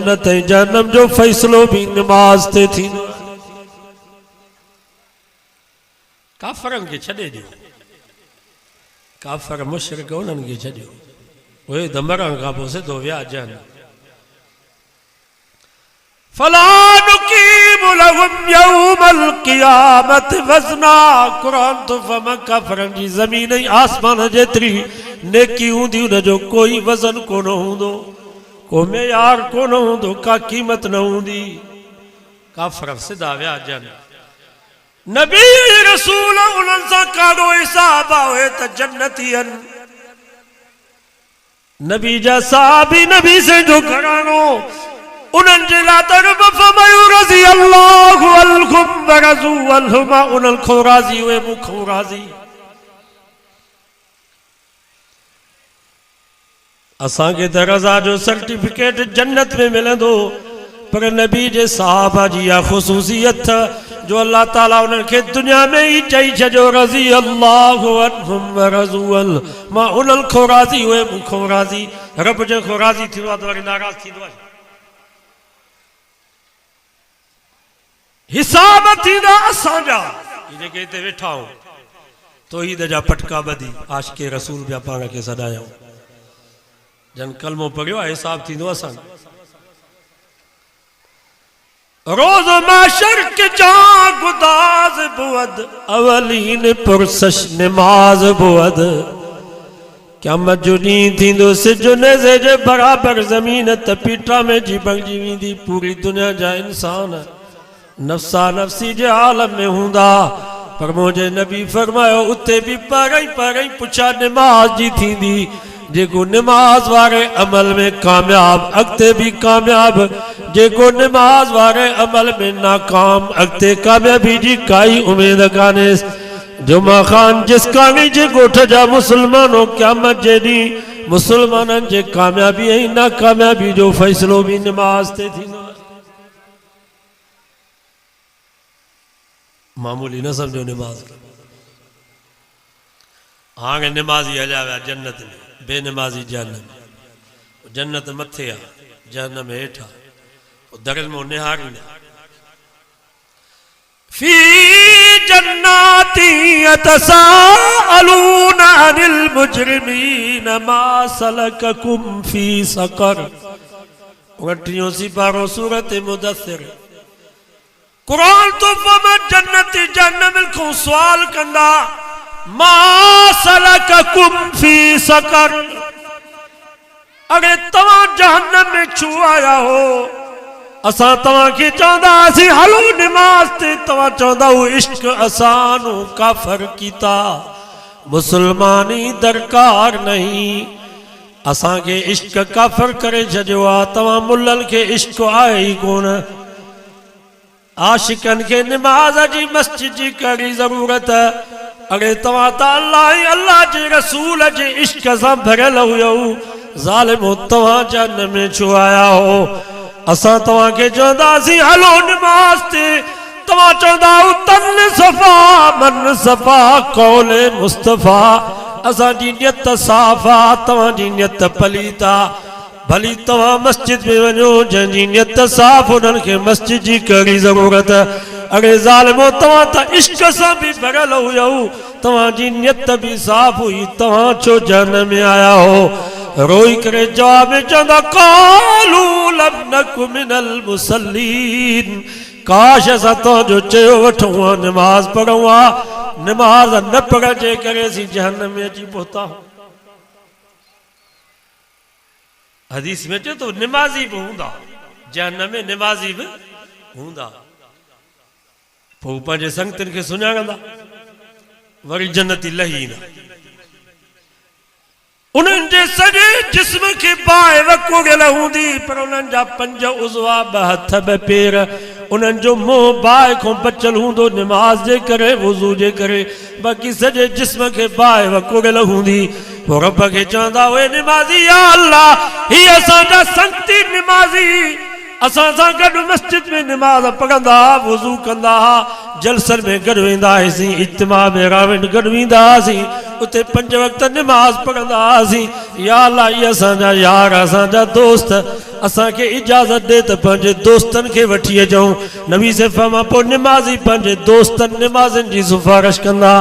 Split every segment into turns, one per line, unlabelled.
जन्नत ऐं जहन्नम जो फैसलो भी नमाज ते थींदो। काफ़रनि खे छॾे ॾियो, काफ़र मुशरिक उन्हनि खे छॾियो, उहे त मरण खां पोइ सिधो विया जहन्नम। फला नुकीमु लहुम यौमल क़ियामत वज़ना। क़ुरान तो फमा काफ़रनि जी ज़मीन ऐं आसमान जेतिरी नेकी हूंदी उन जो कोई वज़न कोन हूंदो, को मेयार कोन हूंदो, का क़ीमत न हूंदी। काफ़र सिधा विया जहन्नम। नबी रसूल उन्हनि सां काॾो हिसाब आहे त जन्नती आहिनि। नबी जा साहबी, नबी से जो घरानो, उन्हनि जे लाइ तरफ़ फमयू रज़ी अल्लाहु अलहुम व रज़ू अलहुमा, उन्हनि खो राज़ी उहे मूंखों राज़ी। असांखे त रज़ा जो सर्टिफिकेट जन्नत में मिलंदो, पर नबी जे साहबा जी इहा ख़ुसूसियत जो अल्लाह ताला उन्हनि खे दुनिया में ई चई छॾियो रज़ी अल्लाहु अन्हुम व रज़ू अल, मां उन्हनि खो राज़ी उहे मूंखों राज़ी। रब जेको राज़ी थींदो आहे त वरी नाराज़ थींदो आहे। हिसाब थींदा असांजा, जेके हिते वेठा आहियूं तौहीद जा पटका ॿधी आशिक़े रसूल पिया पाण खे सॾायूं, जन कलमो पढ़ियो आहे, हिसाब थींदो असांजो। रोज़ माशर के जा गुदाज़ बुअद, अवलीन पुरसश नमाज़ बुअद। क़यामत जो ॾींहुं थींदो सिज नेज़े जे बराबर, ज़मीन त पीटा में जी बणिजी वेंदी। पूरी दुनिया जा इंसान नफ़्सा नफ़्सी जे आलम में हूंदा, पर मुंहिंजे नबी फरमायो उते भी परई पुछा नमाज जी थींदी। जेको नमाज वारे अमल में कामयाब अॻिते भी कामयाब, जेको नमाज वारे अमल में नाकाम अॻिते कामयाबी जी काई उम्मीद कान्हे। जुमा खान जिसकानी जे ॻोठ जा मुसलमानों, क़यामत जे ॾींहुं मुसलमाननि जे कामयाबी ऐं नाकामयाबी जो फ़ैसिलो भी नमाज ते थींदो। मामूली न समझो नमाज। हाणे नमाज़ी हलिया विया जन्नत में, बेनमाज़ी जहन्नम। जन्नत मथे आहे, जहन्नम हेठा, दरिल में निहारींदा। फी जन्नाति यतसाअलून अनिल मुजरिमीन मा सलककुम फी सकर। 38 सिपारो सूरत मुदस्सिर। कुरान तो जन्नत जहन्नम को सवाल कंदा, मा सलककुम फी सकर। अरे तवा जहन्नम में छू आया हो? असा तवा के चौंदासी हलो नमाज ते, तवा चौंदा हो इश्क असानो काफर कीता। मुसलमानी दरकार नहीं, असा के इश्क काफर करे छॾियो आ। तवा मुल्लन के इश्क आहे ही कोन। आशिकन के नमाज जी मस्जिद जी कड़ी जरूरत। अरे तवा त अल्लाह जे रसूल जे इश्क से भरियल हुयो, ज़ालिमो तवा जहन्नम में छो आया हो? असा तवा के चौंदासी हलो नमाज ते, तवा चौंदा तन सफा मन सफा कौले मुस्तफा। असा जी नियत साफा, तवा जी नियत पलीता। भली तवा मस्जिद में वञो, जंहिंजी नियत साफ़ उन्हनि खे मस्जिद जी कहिड़ी ज़रूरत। अरे ज़ालिमो तवा त इश्क सां भी भरियल हुयो, तवा जी नियत भी साफ़ हुई, तवा छो जहन्नम में आया हो? रोई करे जवाब में चवंदा, क़ालू लम नकु मिनल मुसल्लीन। काश असां तव्हांजो चयो वठूं हा नमाज़ पढ़ूं हा, नमाज़ न पढ़ण जे करे असीं जहन्नम में अची पहुता। हदीस में चो तो नमाजी भी हूंदा, जहन्नम में नमाजी भी हूंदा। पोइ पंहिंजे संगतनि खे सुञाणंदा, वरी जन्नती लही ईंदा। उन्हनि जे सॼे जिस्म खे बाहि वकोड़ियल हूंदी, पर उन्हनि जा 5 उज़वा, 2 हथ 2 पेर, उन्हनि जो मुंहुं बाहि खां बचियल हूंदो नमाज जे करे, वुज़ू जे करे। बाक़ी सॼे जिस्म खे बाहि वकोड़ियल हूंदी। पोइ रब खे चवंदा, ओए निमाज़ी, या अल्लाह, ही असांजा संगती निमाज़ी असां सां गॾु मस्जिद में नमाज पढ़ंदा, वुज़ू कंदा, जलसन में गॾु वेंदा हुआसीं, इज्तिमा में रावण गॾु वेंदा हुआसीं। उते 5 वक्त नमाज पढ़ंदासीं। या अल्लाह ये असांजा यार असांजा दोस्त असांखे इजाज़त दे त पंहिंजे दोस्तनि खे वठी अचूं। नबी से फरमा पोइ निमाज़ी पंहिंजे दोस्तनि निमाज़नि जी सिफारिश कंदा,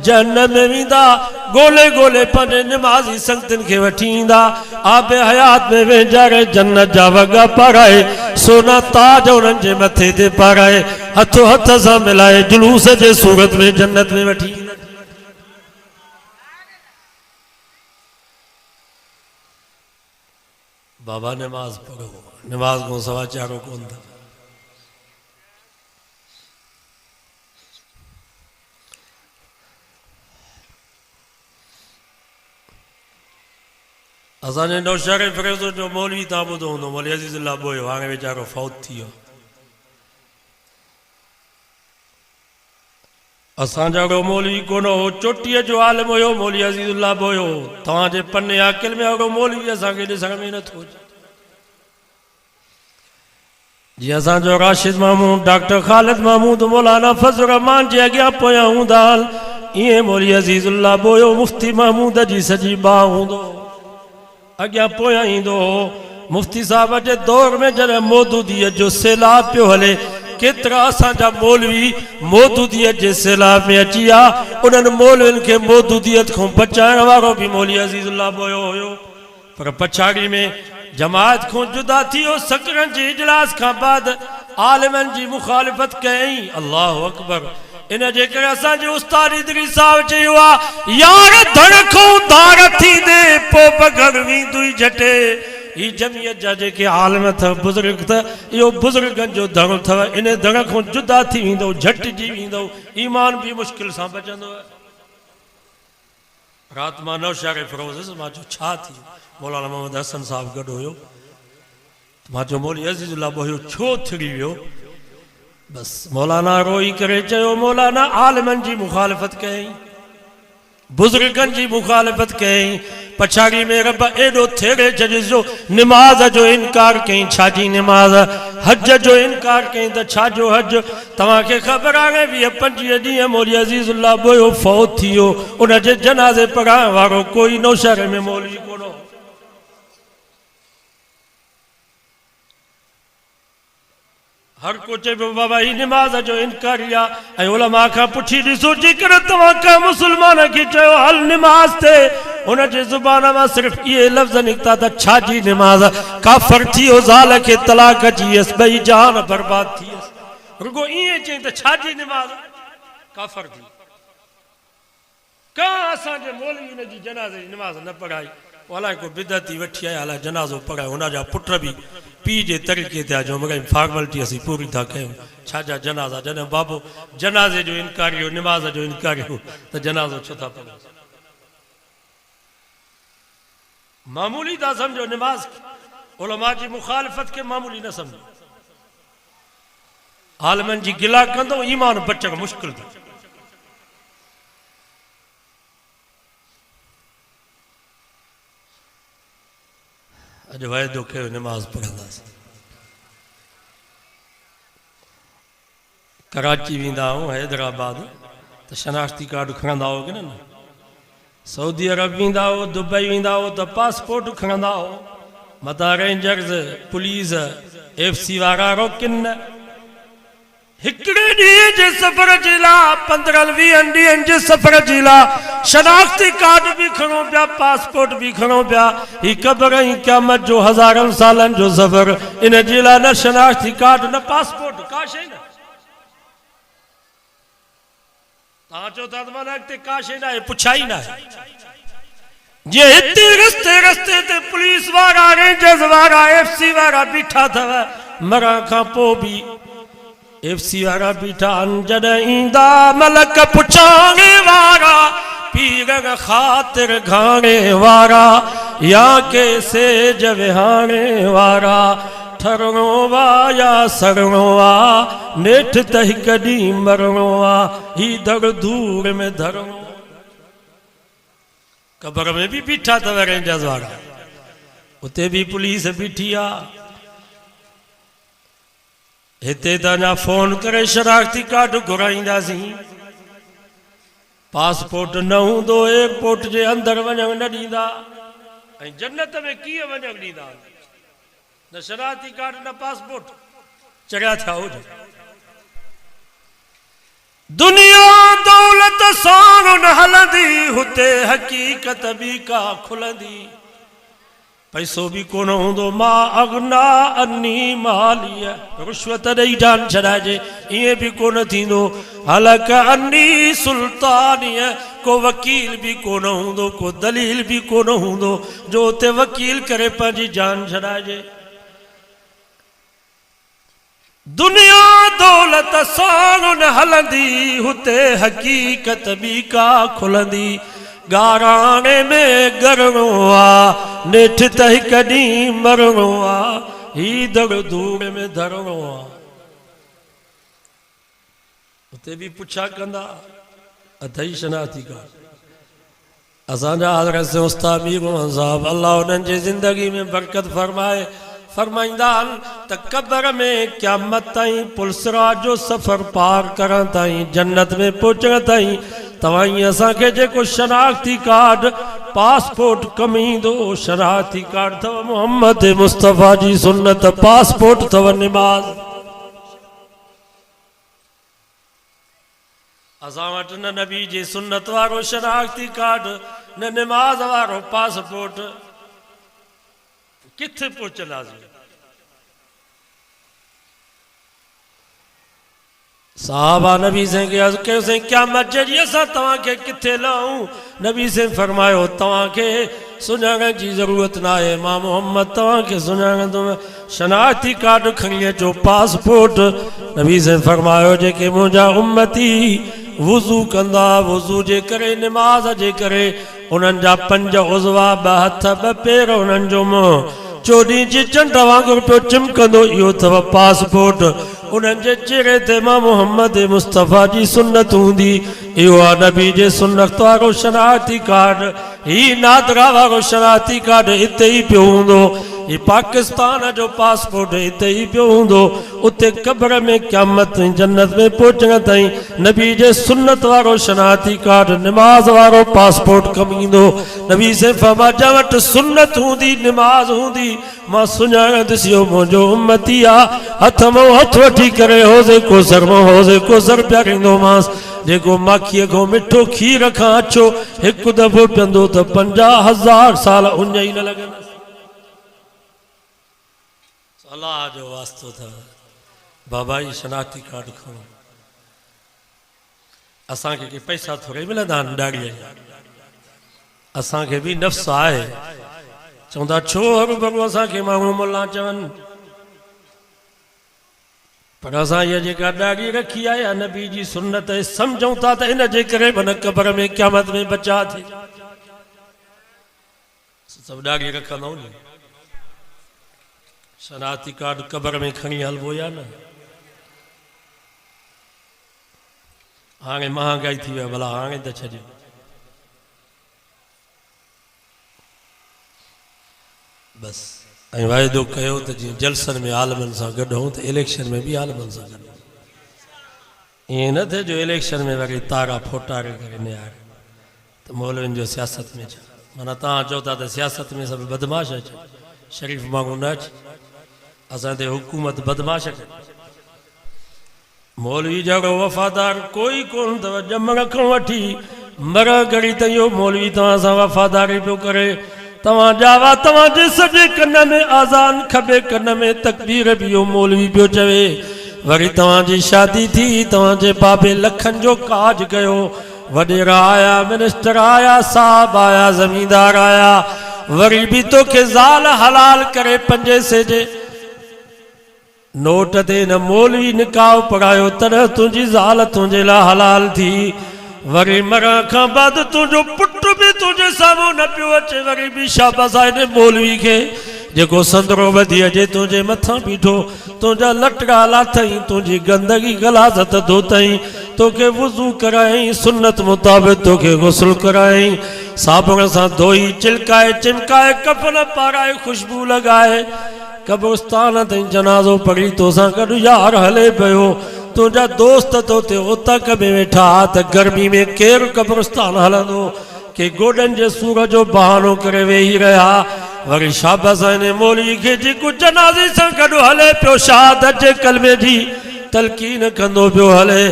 जन्नत में वेंदा, गोले गोले पंहिंजे निमाज़ी संगतनि खे वठी ईंदा, आबे हयात में वेंजारे जन्नत जा वॻा पाराए, सोना ताज उन्हनि जे मथे ते पाराए, हथो हथ सां मिलाए जुलूस जे सूरत में जन्नत में वठी ईंदा। बाबा नमाज पढ़ो, नमाज को सवा चारो कोन था। असांजे नौशहर फिरोज़ो जो मौलवी तव्हां ॿुधो हूंदो, मौलवी अज़ीज़ुल्लाह बोयो, हाणे वीचारो फौत थी वियो। असांजा अहिड़ो मौलवी कोन हो, चोटीअ जो आलिम हुयो मौलवी अज़ीज़ुल्लाह बोयो। तव्हांजे पन्ने आकिल में अहिड़ो मौलवी असांखे ॾिसण में नथो अचे। जीअं असांजो राशिद महमूद, डॉक्टर ख़ालिद महमूद, मौलाना फज़ल रहमान जे अॻियां पोयां हूंदा, ईअं मौलवी अज़ीज़ुल्लाह बोयो मुफ्ती महमूद जी सॼी बाह हूंदो, अॻियां पोयां ईंदो हो। मुफ्ती साहब जे दौर में जॾहिं मौदूदीअ जो सैलाब पियो हले, केतिरा असांजा मौलवी मौदूदीअ जे सैलाब में अची विया। उन्हनि मौलवियुनि खे मौदूदीअत खां बचाइण वारो बि मौलवी अज़ीज़ुल्लाह बोयो हुयो, पर पछाड़ी में जमात खां जुदा थी वियो। सकरनि जे इजलास खां बाद आलिमनि जी मुखालिफ़त कयईं। अल्लाहु अकबर। इन जे करे असांजे उस्ताद इदरी साहब चयो आहे, यार धड़ खां धार थींदे पोइ बग़ैर वेंदुई झटे। ही जमियत जा जेके आलिम अथव, बुज़ुर्ग अथव, इहो बुज़ुर्गनि जो धड़ अथव। इन धड़ खां जुदा थी वेंदो, झटिजी वेंदो, ईमान बि मुश्किल सां बचंदो। राति मां नौशहर फिरोज़ मां चयो छा थी, मौलाना मोहम्मद हसन साहब गॾु हुयो। मां चयो मौलवी अज़ीज़ुल्लाह बोयो छो थिड़ी वियो? बस मौलाना रोई करे चयो, मौलाना आलिमनि जी मुखालिफ़त कयईं, बुज़ुर्गनि जी मुखालिफ़त कयईं। पछाड़ी में रब एॾो थेड़े जॾहिं निमाज़ जो इनकार कयईं, छाजी निमाज़? हज जो इनकार कयईं त छाजो हज? तव्हांखे ख़बर आहे 20-25 ॾींहं मौलवी अज़ीज़ुल्लाह बोयो फौत थी वियो। उन जे जनाज़े पढ़ाइण वारो कोई नौशहर में मौलवी कोन हो। हर को चए बाबा ही निमाज़ जो इनकारी आहे। ऐं उलमा खां पुछी ॾिसो, जेकर तव्हां का मुसलमान खे चयो हल निमाज़ ते, उन जे ज़ुबान मां सिर्फ़ इहे लफ़्ज़ निकिता त छाजी निमाज़? काफ़र थी वियो, ज़ाल खे तलाक अची वियसि, ॿई जहान बर्बाद थी वियसि। रुगो ईअं चई त छाजी निमाज़? काफ़र थी। का असांजे मौलवी उन जी जनाज़े जी निमाज़ न पढ़ाई। अलाए को बिदती वठी आया, अलाए जनाज़ो पढ़ायो। हुनजा पुट बि पीउ जे तरीक़े ते जो मगर फॉर्मेलिटी असीं पूरी था कयूं। छाजा जनाज़ा? जॾहिं बाबो जनाज़े जो इनकारी हो, निमाज़ जो इनकारी हो, त जनाज़ो छो था पढ़ो? मामूली था सम्झो निमाज़। उलमा जी मुखालिफ़त खे मामूली न सम्झो। आलिमनि जी गिला कंदो, ईमान बचण मुश्किल थो। अॼु वाइदो कयो निमाज़ पढ़ंदासीं। कराची वेंदा आहियूं, हैदराबाद, त शनाख्ती कार्ड खणंदा हो की न? सऊदी अरब वेंदा हो, दुबई वेंदा हो त पासपोर्ट खणंदा हो। मथां रेंजर्स, पुलिस, FC वारा रोकिन न। हिकिड़े ॾींहं जे सफ़र जे लाइ, 15-20 ॾींहंनि जे सफ़र जे लाइ शनाख्ती कार्ड बि खणो पिया, पासपोर्ट बि खणो पिया। ही क़बर ऐं क़यामत जो हज़ारनि सालनि जो सफ़र। इन जे लाइ न शनाख्ती कार्ड न पासपोर्ट, का शइ न। तव्हां चओ था त माना अॻिते का शइ न आहे, पुछाई न आहे। जीअं हिते रस्ते रस्ते ते पुलिस वारा, रेंजर्स वारा, FC वारा बीठा अथव, मरण खां पोइ बि FC वारा बीठा आहिनि। जॾहिं ईंदा मलक पुछाणे वारा, पीर ख़ातिर घाणे वारा, या के सेज विहाणे वारा, ठरणो वा या सरणो आ, नेठ त हिक ॾींहुं मरणो आ, ही धड़ धूड़ में धरणो। क़बर में भी बीठा अथव रेंजर्स वारा, उते भी पुलिस बीठी आहे। हिते त अञा फोन करे शनाख्ती कार्ड घुराईंदासीं। पासपोर्ट न हूंदो एयरपोर्ट जे अंदर वञण न ॾींदा। ऐं जन्नत में कीअं वञण ॾींदा? न शनाती कार्ड न पासपोर्ट, चढ़िया थिया हुजनि। दुनिया दौलत सां न हलंदी, हुते हक़ीक़त बि का खुलंदी। पैसो भी कोन हूंदो, मां अगना अन्नी मालिया, रुश्वत ॾेई जान छॾाइजे, ईअं बि कोन थींदो। हलक अन्नी सुल्तानिया, को वकील भी कोन हूंदो, को दलील भी कोन हूंदो जो उते वकील करे पंहिंजी जान छॾाइजे। दुनिया दौलत सां न हलंदी, हुते हक़ीक़त भी का खुलंदी। गाराणे में गरणो आ, नेठ त हिकु ॾींहुं मरणो आ, ही दड़ धूड़ में धरणो आ। उते भी पुछा कंदा अथई शनाती का। असांजा हज़रत से उस्ताद मीर मोहम्मद साहब, अल्लाह उन्हनि जी ज़िंदगी में बरकत फरमाए, फरमाईंदा आहिनि त क़ब्र में क़यामत ताईं पुलसरात जो सफ़र पार करण ताईं, जन्नत में पहुचण ताईं तव्हां असांखे जेको शनाख्ती कार्ड पासपोर्ट कम ईंदो, शनाख्ती कार्ड अथव मोहम्मद मुस्तफ़ा जी सुन्नत, पासपोर्ट अथव निमाज़। असां वटि न नबी जी सुन्नत वारो शनाख्ती कार्ड, न निमाज़ वारो पासपोर्ट, किथे पहुचंदासीं? साहबा नबी से कयोसीं क़यामत जे ॾींहुं असां तव्हांखे किथे लहूं? नबी से फरमायो तव्हांखे सुञाणण जी ज़रूरत न आहे, मां मोहम्मद तव्हांखे सुञाणंदुमि। शनाख्ती कार्ड खणी अचो, पासपोर्ट। नबी से फरमायो जेके मुंहिंजा उम्मती वुज़ू कंदा, वुज़ू जे करे, निमाज़ जे करे, उन्हनि जा 5 उज़वा, 2 हथ 2 पेर, उन्हनि जो मुंहुं 14 जी चंड वांगुरु पियो चिमकंदो, इहो अथव पासपोर्ट। उन्हनि जे चेहरे ते मां मोहम्मद मुस्तफ़ा जी सुन्नत हूंदी, इहो आहे नबी जे सुन्नत वारो शनाख्ती कार्ड। ही नादरा वारो शनाख्ती कार्ड हिते ई पियो हूंदो, ही पाकिस्तान जो पासपोर्ट हिते ई पियो हूंदो। उते क़ब्र में क़यामत जन्नत में पहुचण ताईं नबी जे सुन्नत वारो शनाख्ती कार्ड, निमाज़ वारो पासपोर्ट कम ईंदो। नबी से फरमाया वटि सुन्नत हूंदी, निमाज़ हूंदी, मां सुञाणंदुसि इहो मुंहिंजो उम्मती आहे। हथ में हथ वठी करे हौज़े कौसर में हौज़े कौसर पियारींदोमांसि, जेको माखीअ खां मिठो खीर खां अछो हिकु दफ़ो पीअंदो त 50,000 साल उञ ई न लॻंदसि। अल्लाह जो वास्तो अथव बाबा जी शनाख्ती कार्ड खणो। असांखे के पैसा थोरे मिलंदा आहिनि ॾाड़ीअ जा, असांखे बि नफ़्स आहे। चवंदा छो हरू भरू असांखे माण्हू मुल्ला चवनि, पर असां इहा जेका ॾाड़ी रखी आहे नबी जी सुन्नत सम्झूं था त इन जे करे मन क़ब्र में क़यामत में बचा थिए। सभु ॾाड़ी रखंदो नी, शनाख्ती कार्ड क़ब्र में खणी हलबो या न? हाणे महांगाई थी वई, भला हाणे त छॾियो। बसि ऐं वाइदो कयो त जीअं जलसनि में आलमनि सां गॾु हूं त इलेक्शन में बि आलमनि सां गॾु। ईअं न थिए जो इलेक्शन में वरी तारा फोटारे करे निहारे त मौलवियुनि जो सियासत में छा? माना तव्हां चओ था त सियासत में सभु बदमाश अचे, शरीफ़ माण्हू न अचे। असां ते हुकूमत बदमाश करे। मौलवी जहिड़ो वफ़ादार कोई कोन अथव, ॼमण खां वठी मर घड़ी त इहो मौलवी तव्हां सां वफ़ादारी पियो करे। तव्हां ॼावा, तव्हांजे सॼे कन में आज़ान, खॿे कन में तकबीर बि इहो मौलवी पियो चवे। वरी तव्हांजी शादी थी, तव्हांजे बाबे लखनि जो काज कयो, वॾेरा आया, मिनिस्टर आया, साहब आया, ज़मींदार आया, वरी बि तोखे ज़ाल हलाल करे 5 सेजे नोट ते न मौलवी निकाह पढ़ायो, तॾहिं तुंहिंजी ज़ाल तुंहिंजे लाइ हलाल थी। वरी मरण खां बाद तुंहिंजो पुट बि तुंहिंजे साम्हूं न पियो अचे, वरी बि शाबाश आहे मौलवी खे जेको संदरो वधी अचे तुंहिंजे मथां बीठो, तुंहिंजा लटड़ा लाथई, तुंहिंजी गंदगी गलाज़त धोतई, तोखे वुज़ू करायई, सुन्नत मुताबिक़ तोखे गुस्ल करायई, साबुण सां धोई, चिलकाए चिमकाए, कफन पाराए, खुशबू लॻाए, कब्रिस्तान ताईं जनाज़ो पढ़ी तोसां गॾु यार हले पियो। तुझा दोस्त तो ते उतक में वेठा त गर्मी में केर कब्रिस्तान हलंदो के गोडन जे सूर जो बहानो करे वेही रहा वरी शाबाश ने मौलवी के जेको जनाज़े सां गॾु हले पियो शहादत जे कलमे जी तलकीन कंदो पियो हले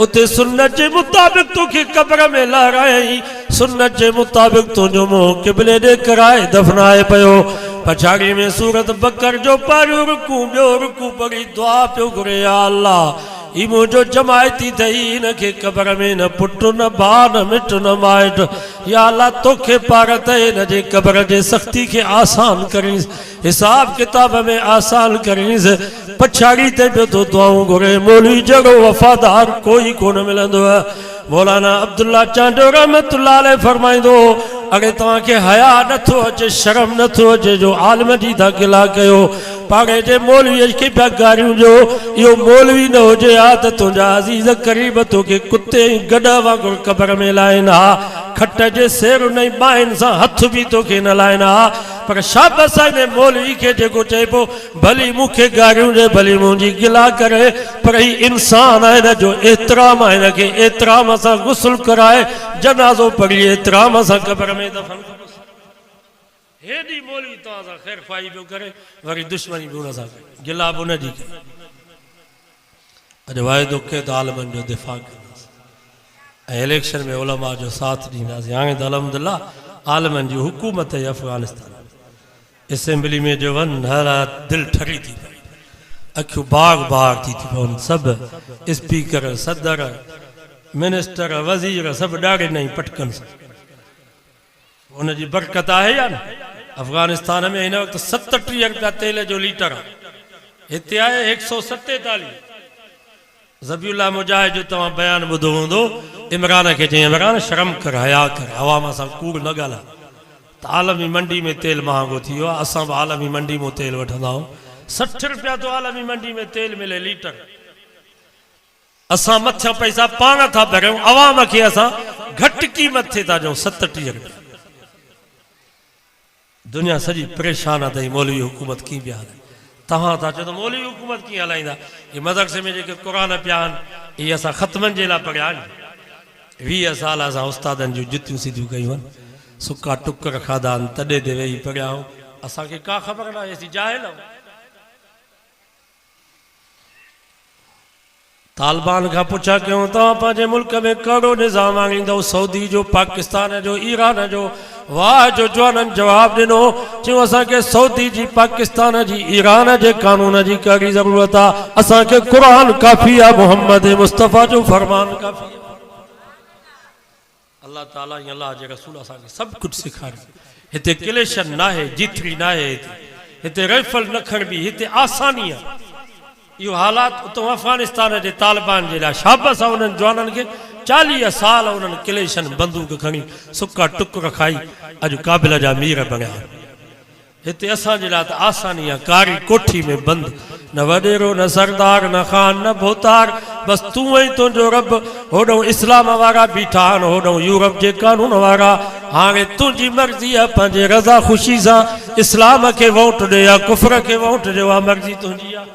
उते सुन्नत जे मुताबिक तोखे कब्र में लहराई सुन्नत जे मुताबिक तुंहिंजो मुंहुं क़िबले ॾे कराए दफ़नाए पियो पछाड़ी में सूरत बकर जो पहिरियों रुकू ॿियो रुकू पढ़ी दुआ पियो घुरे या अल्लाह ही मुझो जमायती थई इनके कब्र में न पुट न भाउ न मिट न माइट या अल्लाह तोखे पार ते इन जे कब्र जे सख्ती के आसान करीस हिसाब किताब में आसान करीस पछाड़ी ते पियो तो दुआऊं घुरे मौलवी जगो वफादार कोई कोन मिलंदो है मौलाना अब्दुल्ला चांडो रहमतुल्लाह अलैह फरमाइंदो अगर तव्हांखे हया नथो अचे शर्म नथो अचे जो आलम जी था गिला कयो पाड़े जे मौलवी खे पिया गारियूं जो इहो मौलवी न हुजे हा त तुंहिंजा अज़ीज़ क़रीब तोखे कुते गॾ वांगुरु कब्र में लाइन हा खट जे सेर न बाहिनि सां हथ बि तोखे न लाइन हा पर शाबाश ने मौलवी के जेको चइबो भली मूंखे गारियूं ॾे भली मुंहिंजी गिला करे पर ही इंसान आहे न जो एतिराम आहे हिनखे एतिराम सां गुस्ल कराए जनाज़ो पढ़ी एतिराम सां कब्र में दफ़न हेॾी मौलवी तव्हां सां ख़ैर ख़्वाही पियो करे वरी दुश्मनी बि हुन सां गिला बि हुनजी करे अॼु वाइदो कयो त आलमनि जो दिफ़ा कंदासीं ऐं इलेक्शन में उलमा जो साथ ॾींदासीं हाणे त अल्हम्दुलिल्लाह आलमनि जी हुकूमत आहे अफ़गानिस्तान असेंबली में जो वन हर दिल ठरी थी पई अखियूं बाग बाग थी पवनि सभु स्पीकर सदर मिनिस्टर वज़ीर सभु ॾाढे नई पटकनि सां उनजी बरकत आहे या न अफ़गानिस्तान में हिन वक़्तु 37 रुपया तेल जो लीटर आहे हिते आहे 147 ज़बीउल्लाह मुजाहिद जो तव्हां बयानु ॿुधो हूंदो इमरान खे चई इमरान शर्म कर हया कर अवाम सां कूड़ न ॻाल्हाए त आलमी मंडी में तेल महांगो थी वियो आहे असां बि आलमी मंडी में तेल वठंदा आहियूं 60 रुपया तो आलमी मंडी में तेल मिले लीटर असां मथियां पैसा पाण था भरियूं अवाम खे असां घटि क़ीमत ते था ॾियूं 37 रुपया दुनिया सॼी परेशान आहे त मौलवी हुकूमत कीअं पिया हलाए तव्हां था चओ त मौलवी हुकूमत कीअं हलाईंदा ये मदरसे में जेके क़ुरान पिया आहिनि इहे असां ख़तमनि जे लाइ पढ़िया आहिनि 20 साल असां उस्तादनि जूं जुतियूं सिधियूं कयूं आहिनि सुका टुकर खाधा आहिनि तॾहिं ते वेही पढ़िया आहियूं असांखे का ख़बर न आहे असीं जाहिल आहियूं तालिबान का पुछा क्यों तव्हां पंहिंजे मुल्क में कहिड़ो निज़ाम आणींदव सऊदी जो पाकिस्तान जो ईरान जो वाह जो जवाननि जवाब ॾिनो चयूं असांखे सऊदी जी पाकिस्तान जी ईरान जे कानून जी कहिड़ी ज़रूरत आहे असांखे क़ुरान काफ़ी आहे मोहम्मद मुस्तफ़ा जो फरमान काफ़ी आहे अल्लाह ताला ऐं अल्लाह जे रसूल असांखे सभु कुझु सेखारियो हिते क्लेशन न आहे जीतरी न आहे हिते राइफल न खणबी हिते आसानी आहे इहो हालात उतां अफ़गानिस्तान जे तालिबान जे लाइ शाबाश आहे उन्हनि जवाननि खे 40 साल उन्हनि क्लेशन बंदूक खणी सुका टुकर खाई अॼु क़ाबिल जा मीर बणिया हिते असांजे लाइ त आसानी आहे कारी कोठी में बंदि न वॾेरो न सरदार न ख़ान न भोतार बसि तूं ऐं तुंहिंजो रब होॾो इस्लाम वारा बीठा आहिनि होॾो यूरोप जे कानून वारा हाणे तुंहिंजी मर्ज़ी आहे पंहिंजे रज़ा ख़ुशी सां इस्लाम खे वोट ॾे या कुफर खे वोट ॾियो आहे मर्ज़ी तुंहिंजी आहे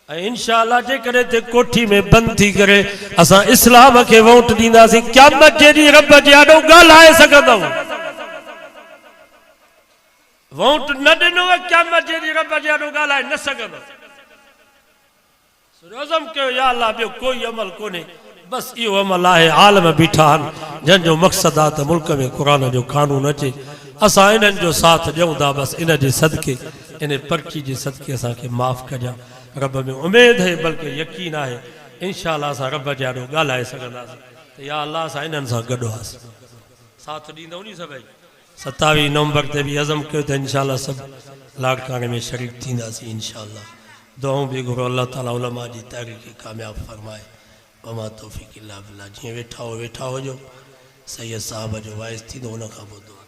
ऐं इंशाअल्लाह जेकॾहिं ते कोठी में बंदि थी करे असां इस्लाम खे वोट ॾींदासीं क़यामत जे ॾींहुं रब जे आॾो ॻाल्हाए सघंदव वोट न ॾिनो क़यामत जे ॾींहुं रब जे आॾो ॻाल्हाए न सघंदव रोज़म कयो या अल्लाह ॿियो कोई अमल कोन्हे बसि इहो अमल आहे आलम बीठा आहिनि जंहिंजो मक़सदु आहे त मुल्क में क़ुरान जो कानून अचे असां इन्हनि जो साथ ॾियूं था बसि इन जे सदके इन पर्ची जे सदके असांखे माफ़ कजां रब में उमेद है बल्कि यकीन है इंशाअल्लाह असां रब जे आॾो ॻाल्हाए सघंदासीं त या अल्लाह असां इन्हनि सां गॾु हुआसीं साथ ॾींदव नी सभई 27 नवंबर ते बि अज़म कयो त इंशाअल्लाह सभु लाड़काने में शरीक थींदासीं इंशाअल्लाह दुआऊं बि घुरो अल्लाह ताला उलमा जी तहरीक कामयाब फरमाए वमा तौफीक़ इल्ला बिल्लाह जीअं वेठा हुजो सैयद साहब जो वाइस थींदो उन खां पोइ दुआ